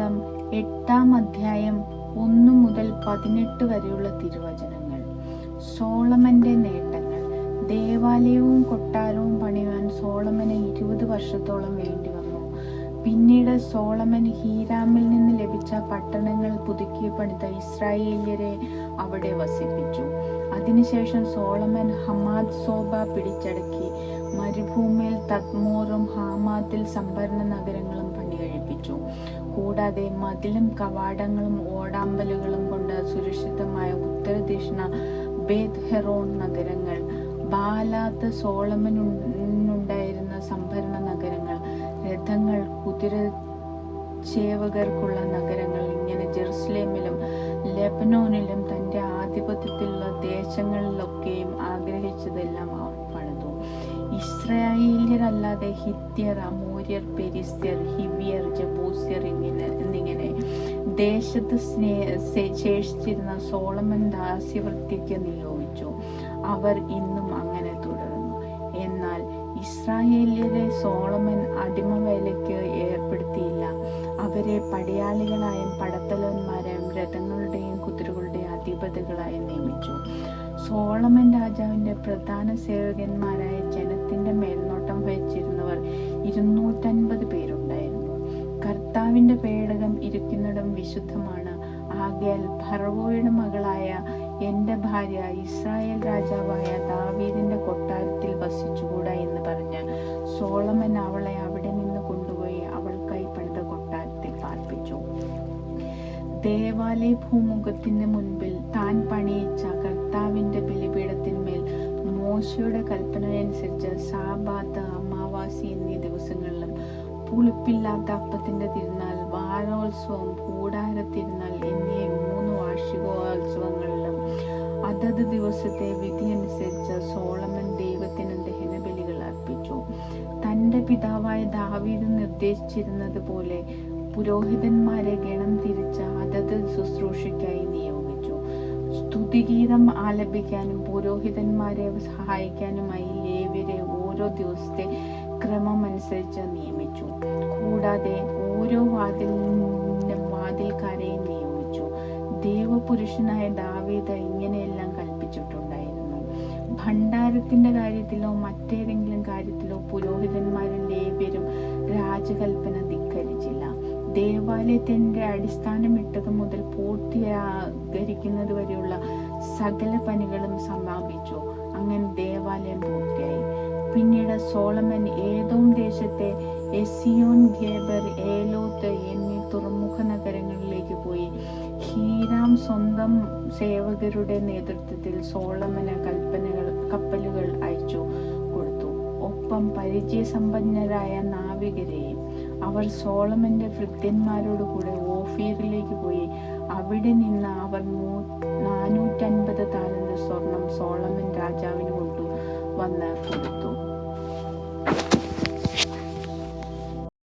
വൃത്താന്തം 8-ാം അധ്യായം 1 മുതൽ 18 വരെയുള്ള തിരുവചനങ്ങൾ. സോളമന്റെ നേട്ടങ്ങൾ. ദേവാലയവും കൊട്ടാരവും പണിയുവാൻ സോളമന് 20 വർഷത്തോളം വേണ്ടി വന്നു. പിന്നീട് സോളമൻ ഹീരാമിൽ നിന്ന് ലഭിച്ച പട്ടണങ്ങൾ പുതുക്കി പണിത ഇസ്രായേല്യരെ അവിടെ വസിപ്പിച്ചു. അതിനുശേഷം സോളമൻ ഹമാത് സോബ പിടിച്ചടക്കി മരുഭൂമിയിൽ തദ്മോറും ഹാമാത്തിൽ സംഭരണ നഗരങ്ങളും പണികഴിപ്പിച്ചു. കൂടാതെ മതിലും കവാടങ്ങളും ഓടാമ്പലുകളും കൊണ്ട് സുരക്ഷിതമായ ഉത്തരദക്ഷിണ ബേത് ഹെറോൺ നഗരങ്ങൾ, ബാലാത്ത് സോളമനുണ്ടായിരുന്ന സംഭരണ നഗരങ്ങൾ, രഥങ്ങൾ, കുതിരച്ചേവകർക്കുള്ള നഗരങ്ങൾ, ഇങ്ങനെ ജെറുസലേമിലും ലെബനോനിലും തന്റെ ആധിപത്യത്തിലുള്ള ദേശങ്ങളിലൊക്കെയും ആഗ്രഹിച്ചതെല്ലാം അവൻ പണിതു. ഇസ്രായേല്യരല്ലാതെ ഹിത്യർ, അമോര്യർ, പെരിസ്യർ, ഹിവിയർ, ജബൂസ്യർ എന്നിങ്ങനെ ദേശത്ത് ശേഷിച്ചിരുന്ന സോളമൻ ദാസ്യവൃത്തിക്ക് നിയോഗിച്ചു. അവർ ഇന്നും അങ്ങനെ തുടർന്നു. എന്നാൽ ഇസ്രായേല്യരെ സോളമൻ അടിമവേലയ്ക്ക് ഏർപ്പെടുത്തിയില്ല. അവരെ പടയാളികളായും പടത്തലവന്മാരായും രഥങ്ങളുടെയും കുതിരകളുടെയും അധിപതികളായും നിയമിച്ചു. സോളമൻ രാജാവിന്റെ പ്രധാന സേവകന്മാരായ ജനത്തിന്റെ മേൽനോട്ടം വഹിച്ചിരുന്നവർ 250 പേരുണ്ടായിരുന്നു. കർത്താവിന്റെ പേടകം ഇരിക്കുന്നിടം വിശുദ്ധമാണ്. ആകയാൽ ഫറവോയുടെ മകളായ എന്റെ ഭാര്യ ഇസ്രായേൽ രാജാവായ ദാവീദിന്റെ കൊട്ടാരത്തിൽ വസിച്ചുകൂടാ എന്ന് പറഞ്ഞ് സോളമൻ അവളെ അവിടെ നിന്ന് കൊണ്ടുപോയി അവൾക്കായി പണിത കൊട്ടാരത്തിൽ പാർപ്പിച്ചു. ദേവാലയ ഭൂമുഖത്തിന് മുൻപിൽ താൻ പണിയിച്ച കർത്താവിന്റെ ബലിപീഠത്തിന്മേൽ മോശയുടെ കൽപ്പനയനുസരിച്ച് സാബാത്ത്, അമാവാസി എന്നീ ദിവസങ്ങളിലും പുളിപ്പില്ലാത്ത അപ്പത്തിന്റെ തിരുനാൾ, വാരോത്സവം, കൂടാര തിരുനാൾ എന്നീ 3 വാർഷികോത്സവങ്ങളിലും അതത് ദിവസത്തെ വിധിയനുസരിച്ച് സോളമൻ ദൈവത്തിന് ദഹനബലികൾ അർപ്പിച്ചു. തന്റെ പിതാവായ ദാവീദ് നിർദ്ദേശിച്ചിരുന്നത് പോലെ പുരോഹിതന്മാരെ ഗണം തിരിച്ച് അതത് ശുശ്രൂഷയ്ക്കായി നിയോഗിച്ചു. സ്തുതിഗീതം ആലപിക്കാനും പുരോഹിതന്മാരെ സഹായിക്കാനുമായി ലേവ്യരെ ഓരോ ദിവസത്തെ ക്രമമനുസരിച്ച് നിയമിച്ചു. കൂടാതെ ഓരോ വാതിൽക്കാരെയും നിയോഗിച്ചു. ദേവപുരുഷനായ ദാവീദ് ഇങ്ങനെയെല്ലാം കൽപ്പിച്ചിട്ടുണ്ടായിരുന്നു. ഭണ്ഡാരത്തിന്റെ കാര്യത്തിലോ മറ്റേതെങ്കിലും കാര്യത്തിലോ പുരോഹിതന്മാരും ലേവ്യരും രാജകൽപ്പന ധിക്കരിച്ചില്ല. ദേവാലയത്തിന്റെ അടിസ്ഥാനമിട്ടത് മുതൽ പൂർത്തീകരിക്കുന്നത് വരെയുള്ള സകല പണികളും സമാപിച്ചു. അങ്ങനെ ദേവാലയം പൂർത്തിയായി. പിന്നീട് സോളമൻ ഏദോം ദേശത്തെ എസിയോൻ ഗേബർ, ഏലോത്ത് എന്നീ തുറമുഖ നഗരങ്ങളിലേക്ക് പോയി. ഹീരാം സ്വന്തം സേവകരുടെ നേതൃത്വത്തിൽ സോളമന് കപ്പലുകൾ അയച്ചു കൊടുത്തു. ഒപ്പം പരിചയസമ്പന്നരായ നാവികരെയും. അവർ സോളമന്റെ ഭൃത്യന്മാരോട് കൂടെ ഓഫീറിലേക്ക് പോയി. അവിടെ നിന്ന് അവർ 450